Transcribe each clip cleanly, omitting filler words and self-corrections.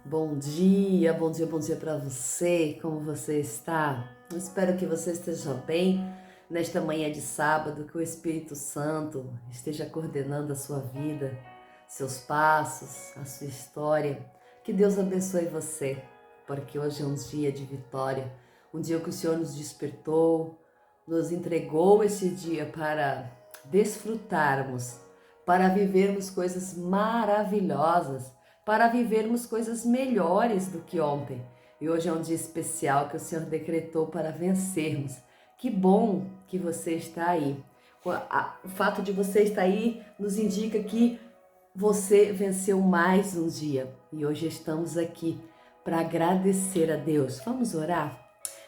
Bom dia, bom dia, bom dia para você. Como você está? Eu espero que você esteja bem nesta manhã de sábado, que o Espírito Santo esteja coordenando a sua vida, seus passos, a sua história. Que Deus abençoe você, porque hoje é um dia de vitória, um dia que o Senhor nos despertou, nos entregou esse dia para desfrutarmos, para vivermos coisas maravilhosas, para vivermos coisas melhores do que ontem. E hoje é um dia especial que o Senhor decretou para vencermos. Que bom que você está aí. O fato de você estar aí nos indica que você venceu mais um dia. E hoje estamos aqui para agradecer a Deus. Vamos orar?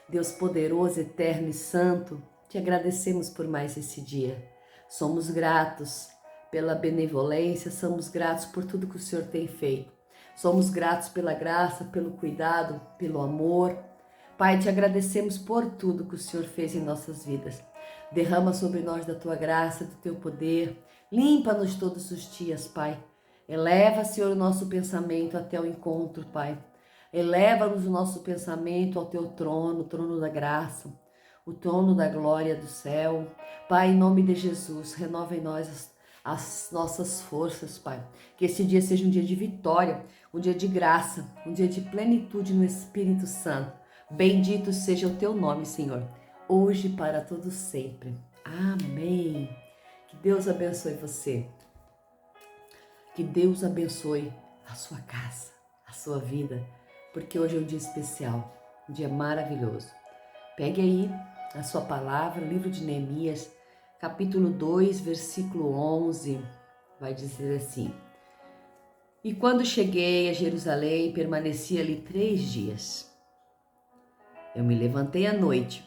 Deus poderoso, eterno e santo, te agradecemos por mais esse dia. Somos gratos pela benevolência, somos gratos por tudo que o Senhor tem feito. Somos gratos pela graça, pelo cuidado, pelo amor. Pai, te agradecemos por tudo que o Senhor fez em nossas vidas. Derrama sobre nós da tua graça, do teu poder. Limpa-nos todos os dias, Pai. Eleva, Senhor, o nosso pensamento até o encontro, Pai. Eleva-nos o nosso pensamento ao teu trono, o trono da graça, o trono da glória do céu. Pai, em nome de Jesus, renova em nós as nossas forças, Pai. Que esse dia seja um dia de vitória, um dia de graça, um dia de plenitude no Espírito Santo. Bendito seja o teu nome, Senhor, hoje e para todo sempre. Amém. Que Deus abençoe você. Que Deus abençoe a sua casa, a sua vida, porque hoje é um dia especial, um dia maravilhoso. Pegue aí a sua palavra, o livro de Neemias, capítulo 2, versículo 11, vai dizer assim: E quando cheguei a Jerusalém, permaneci ali 3 dias. Eu me levantei à noite,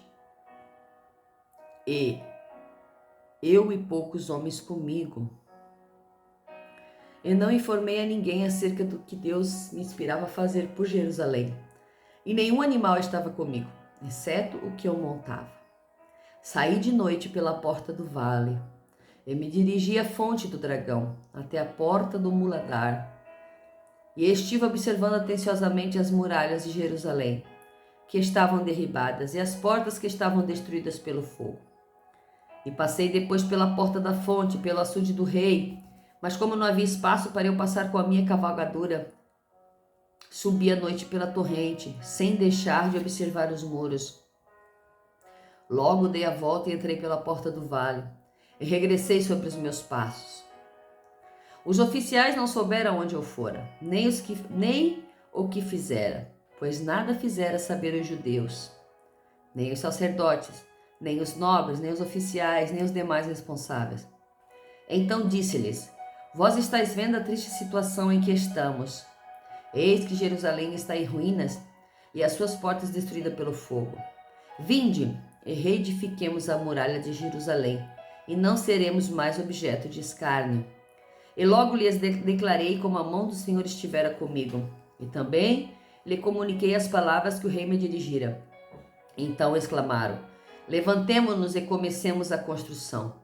e eu e poucos homens comigo. Eu não informei a ninguém acerca do que Deus me inspirava a fazer por Jerusalém. E nenhum animal estava comigo, exceto o que eu montava. Saí de noite pela porta do vale. Eu me dirigi à fonte do dragão, até a porta do muladar. E estive observando atenciosamente as muralhas de Jerusalém, que estavam derribadas, e as portas que estavam destruídas pelo fogo. E passei depois pela porta da fonte, pelo açude do rei, mas como não havia espaço para eu passar com a minha cavalgadura, subi à noite pela torrente, sem deixar de observar os muros. Logo dei a volta e entrei pela porta do vale, e regressei sobre os meus passos. Os oficiais não souberam onde eu fora, nem o que fizera, pois nada fizera saber os judeus, nem os sacerdotes, nem os nobres, nem os oficiais, nem os demais responsáveis. Então disse-lhes: Vós estáis vendo a triste situação em que estamos. Eis que Jerusalém está em ruínas e as suas portas destruídas pelo fogo. Vinde e reedifiquemos a muralha de Jerusalém, e não seremos mais objeto de escárnio. E logo lhes declarei como a mão do Senhor estivera comigo, e também lhe comuniquei as palavras que o rei me dirigira. Então exclamaram: Levantemo-nos e comecemos a construção.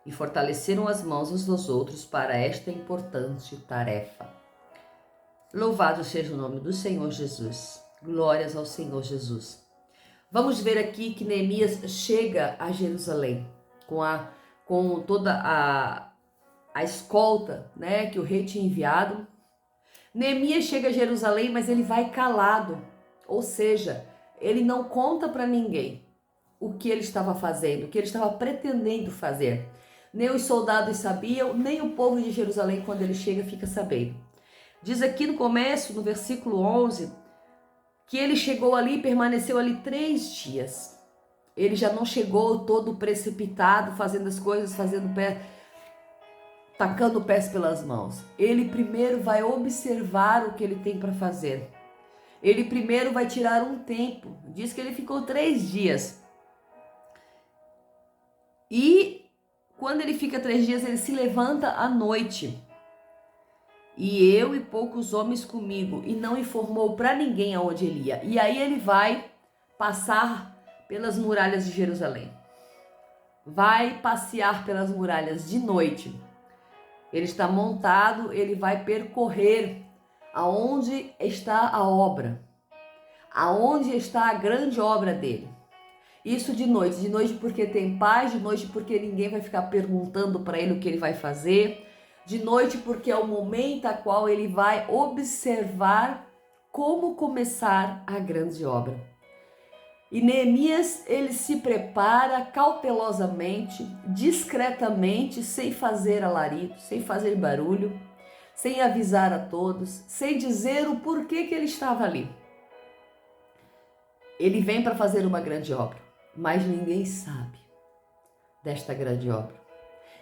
E fortaleceram as mãos uns dos outros para esta importante tarefa. Louvado seja o nome do Senhor Jesus. Glórias ao Senhor Jesus. Vamos ver aqui que Neemias chega a Jerusalém com toda a escolta, né, que o rei tinha enviado. Neemias chega a Jerusalém, mas ele vai calado, ou seja, ele não conta para ninguém o que ele estava fazendo, o que ele estava pretendendo fazer. Nem os soldados sabiam, nem o povo de Jerusalém, quando ele chega, fica sabendo. Diz aqui no começo, no versículo 11, que ele chegou ali e permaneceu ali 3 dias. Ele já não chegou todo precipitado, fazendo as coisas, tacando pés pelas mãos. Ele primeiro vai observar o que ele tem para fazer. Ele primeiro vai tirar um tempo. Diz que ele ficou 3 dias. E quando ele fica 3 dias, ele se levanta à noite. E eu e poucos homens comigo, e não informou para ninguém aonde ele ia. E aí ele vai passar pelas muralhas de Jerusalém. Vai passear pelas muralhas de noite. Ele está montado, ele vai percorrer aonde está a obra, aonde está a grande obra dele. Isso de noite porque tem paz, de noite porque ninguém vai ficar perguntando para ele o que ele vai fazer, de noite porque é o momento a qual ele vai observar como começar a grande obra. E Neemias, ele se prepara cautelosamente, discretamente, sem fazer alarido, sem fazer barulho, sem avisar a todos, sem dizer o porquê que ele estava ali. Ele vem para fazer uma grande obra, mas ninguém sabe desta grande obra.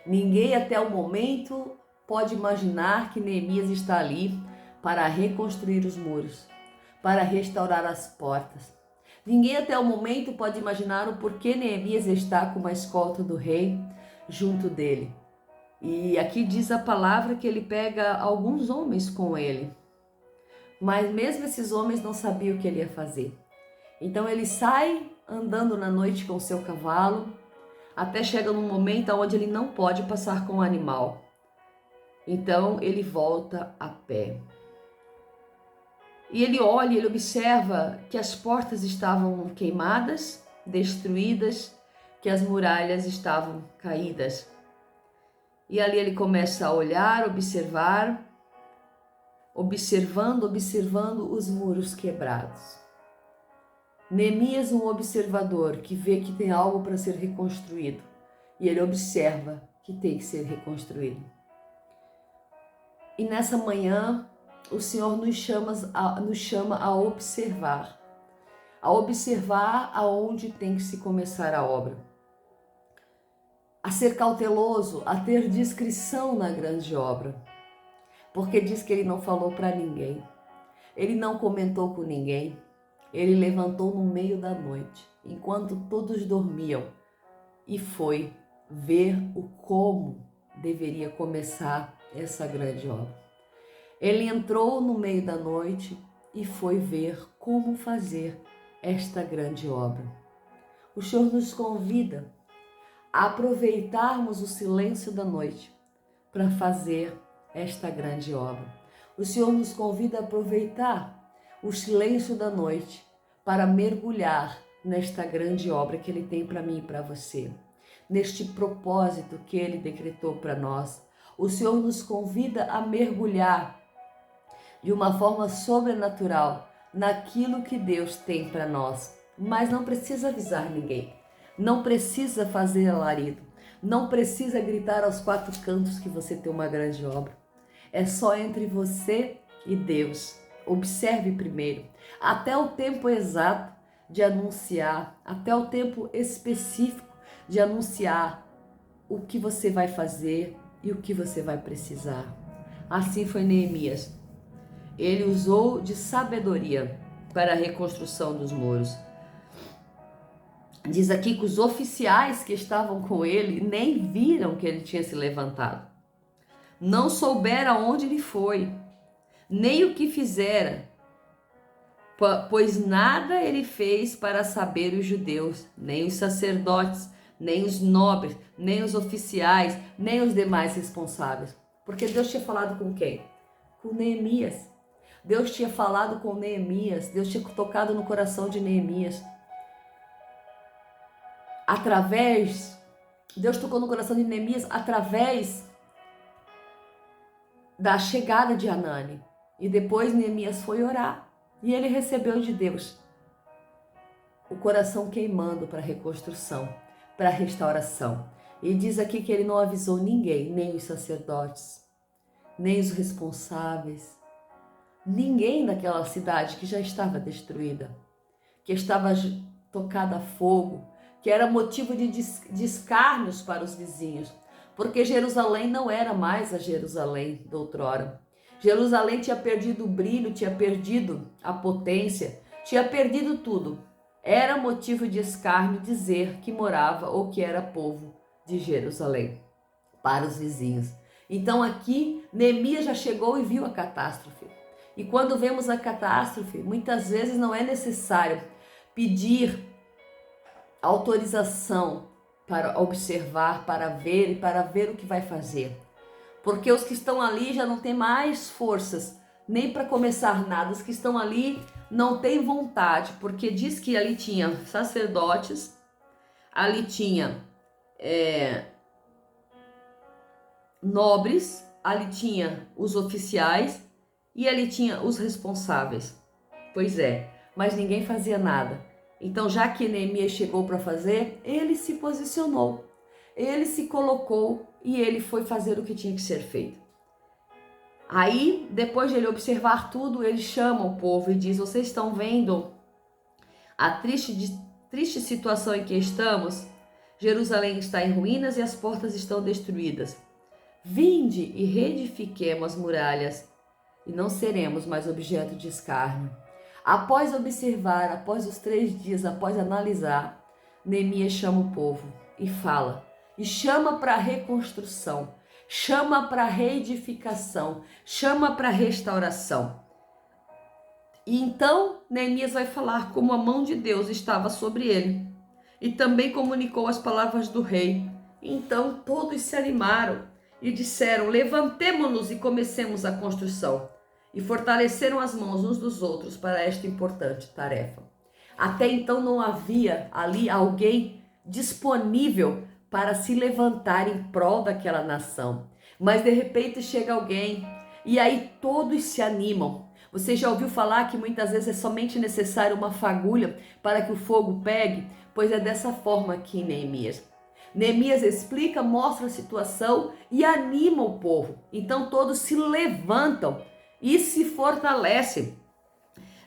Ninguém até o momento pode imaginar que Neemias está ali para reconstruir os muros, para restaurar as portas. Ninguém até o momento pode imaginar o porquê Neemias está com uma escolta do rei junto dele. E aqui diz a palavra que ele pega alguns homens com ele. Mas mesmo esses homens não sabiam o que ele ia fazer. Então ele sai andando na noite com o seu cavalo, até chega num momento onde ele não pode passar com o animal. Então ele volta a pé. E ele olha, ele observa que as portas estavam queimadas, destruídas, que as muralhas estavam caídas. E ali ele começa a olhar, observando os muros quebrados. Neemias, um observador que vê que tem algo para ser reconstruído, e ele observa que tem que ser reconstruído. E nessa manhã, o Senhor nos chama a observar aonde tem que se começar a obra, a ser cauteloso, a ter discrição na grande obra, porque diz que ele não falou para ninguém, ele não comentou com ninguém, ele levantou no meio da noite, enquanto todos dormiam, e foi ver o como deveria começar essa grande obra. Ele entrou no meio da noite e foi ver como fazer esta grande obra. O Senhor nos convida a aproveitarmos o silêncio da noite para fazer esta grande obra. O Senhor nos convida a aproveitar o silêncio da noite para mergulhar nesta grande obra que Ele tem para mim e para você, neste propósito que Ele decretou para nós. O Senhor nos convida a mergulhar de uma forma sobrenatural naquilo que Deus tem para nós, mas não precisa avisar ninguém, não precisa fazer alarido, não precisa gritar aos quatro cantos que você tem uma grande obra. É só entre você e Deus. Observe primeiro, até o tempo exato de anunciar, até o tempo específico de anunciar o que você vai fazer e o que você vai precisar. Assim foi Neemias. Ele usou de sabedoria para a reconstrução dos muros. Diz aqui que os oficiais que estavam com ele nem viram que ele tinha se levantado. Não souberam aonde ele foi, nem o que fizera, pois nada ele fez para saber os judeus, nem os sacerdotes, nem os nobres, nem os oficiais, nem os demais responsáveis. Porque Deus tinha falado com quem? Com Neemias. Deus tinha falado com Neemias, Deus tinha tocado no coração de Neemias. Deus tocou no coração de Neemias através da chegada de Hanani. E depois Neemias foi orar e ele recebeu de Deus o coração queimando para a reconstrução, para a restauração. E diz aqui que ele não avisou ninguém, nem os sacerdotes, nem os responsáveis, ninguém daquela cidade que já estava destruída, que estava tocada a fogo, que era motivo de escárnios para os vizinhos, porque Jerusalém não era mais a Jerusalém de outrora. Jerusalém tinha perdido o brilho, tinha perdido a potência, tinha perdido tudo. Era motivo de escárnio dizer que morava ou que era povo de Jerusalém para os vizinhos. Então aqui Neemias já chegou e viu a catástrofe. E quando vemos a catástrofe, muitas vezes não é necessário pedir autorização para observar, para ver o que vai fazer. Porque os que estão ali já não têm mais forças nem para começar nada. Os que estão ali não têm vontade, porque diz que ali tinha sacerdotes, ali tinha nobres, ali tinha os oficiais e ali tinha os responsáveis. Pois é, mas ninguém fazia nada. Então, já que Neemias chegou para fazer, ele se posicionou, ele se colocou e ele foi fazer o que tinha que ser feito. Aí, depois de ele observar tudo, ele chama o povo e diz: vocês estão vendo a triste situação em que estamos? Jerusalém está em ruínas e as portas estão destruídas. Vinde e reedifiquemos as muralhas e não seremos mais objeto de escárnio. Após observar, após os 3 dias, após analisar, Neemias chama o povo e fala, e chama para a reconstrução, chama para a reedificação, chama para a restauração. E então Neemias vai falar como a mão de Deus estava sobre ele e também comunicou as palavras do rei. Então todos se animaram e disseram: levantemo-nos e comecemos a construção. E fortaleceram as mãos uns dos outros para esta importante tarefa. Até então não havia ali alguém disponível para se levantar em prol daquela nação. Mas de repente chega alguém e aí todos se animam. Você já ouviu falar que muitas vezes é somente necessário uma fagulha para que o fogo pegue? Pois é dessa forma aqui em Neemias. Neemias explica, mostra a situação e anima o povo. Então todos se levantam e se fortalecem.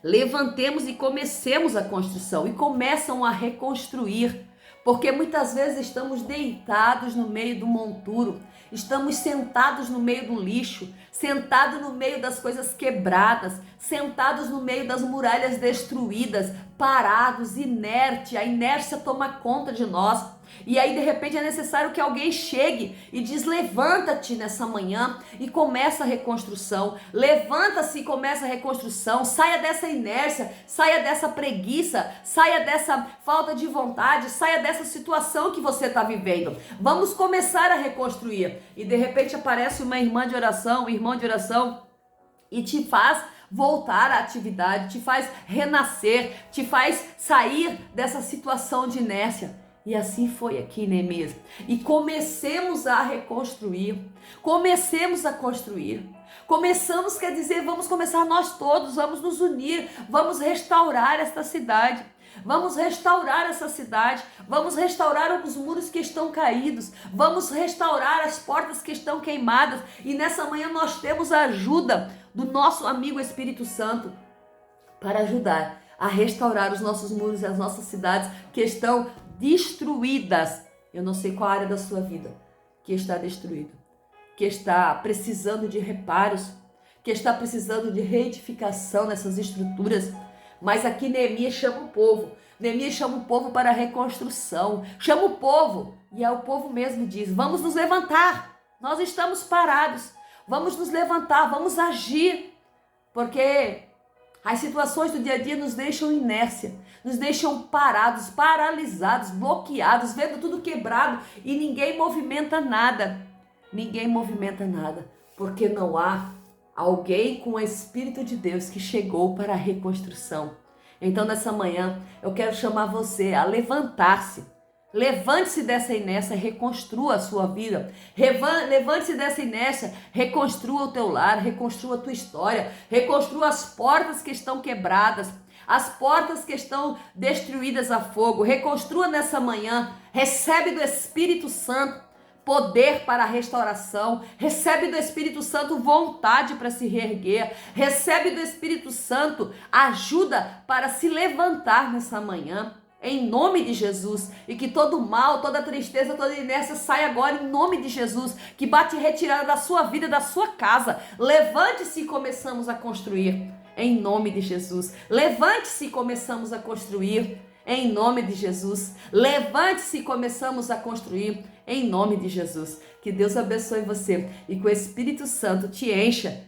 Levantemos e comecemos a construção e começam a reconstruir, porque muitas vezes estamos deitados no meio do monturo, estamos sentados no meio do lixo, sentados no meio das coisas quebradas, sentados no meio das muralhas destruídas, parados, inerte, a inércia toma conta de nós. E aí de repente é necessário que alguém chegue e diz: levanta-te nessa manhã e começa a reconstrução, levanta-se e começa a reconstrução, saia dessa inércia, saia dessa preguiça, saia dessa falta de vontade, saia dessa situação que você está vivendo, vamos começar a reconstruir. E de repente aparece uma irmã de oração, um irmão de oração e te faz voltar à atividade, te faz renascer, te faz sair dessa situação de inércia. E assim foi aqui, Neemias. E comecemos a reconstruir, comecemos a construir. Começamos quer dizer, vamos começar nós todos, vamos nos unir, vamos restaurar esta cidade. Vamos restaurar essa cidade, vamos restaurar os muros que estão caídos, vamos restaurar as portas que estão queimadas. E nessa manhã nós temos a ajuda do nosso amigo Espírito Santo para ajudar a restaurar os nossos muros e as nossas cidades que estão destruídas. Eu não sei qual área da sua vida que está destruída, que está precisando de reparos, que está precisando de reedificação nessas estruturas. Mas aqui Neemias chama o povo. Neemias chama o povo para a reconstrução. Chama o povo. E aí o povo mesmo diz: vamos nos levantar. Nós estamos parados. Vamos nos levantar, vamos agir. Porque as situações do dia a dia nos deixam inércia, nos deixam parados, paralisados, bloqueados, vendo tudo quebrado e ninguém movimenta nada. Ninguém movimenta nada, porque não há alguém com o Espírito de Deus que chegou para a reconstrução. Então nessa manhã eu quero chamar você a levantar-se. Levante-se dessa inércia, reconstrua a sua vida. Levante-se dessa inércia, reconstrua o teu lar, reconstrua a tua história, reconstrua as portas que estão quebradas, as portas que estão destruídas a fogo. Reconstrua nessa manhã, recebe do Espírito Santo poder para a restauração, recebe do Espírito Santo vontade para se reerguer, recebe do Espírito Santo ajuda para se levantar nessa manhã. Em nome de Jesus, e que todo mal, toda tristeza, toda inércia saia agora em nome de Jesus, que bate retirada da sua vida, da sua casa. Levante-se e começamos a construir, em nome de Jesus. Levante-se e começamos a construir, em nome de Jesus. Levante-se e começamos a construir, em nome de Jesus. Que Deus abençoe você e que o Espírito Santo te encha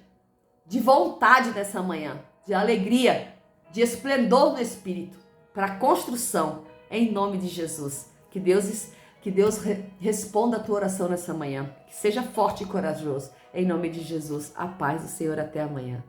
de vontade nessa manhã, de alegria, de esplendor no Espírito, para a construção, em nome de Jesus. Que Deus responda a tua oração nessa manhã. Que seja forte e corajoso. Em nome de Jesus. A paz do Senhor até amanhã.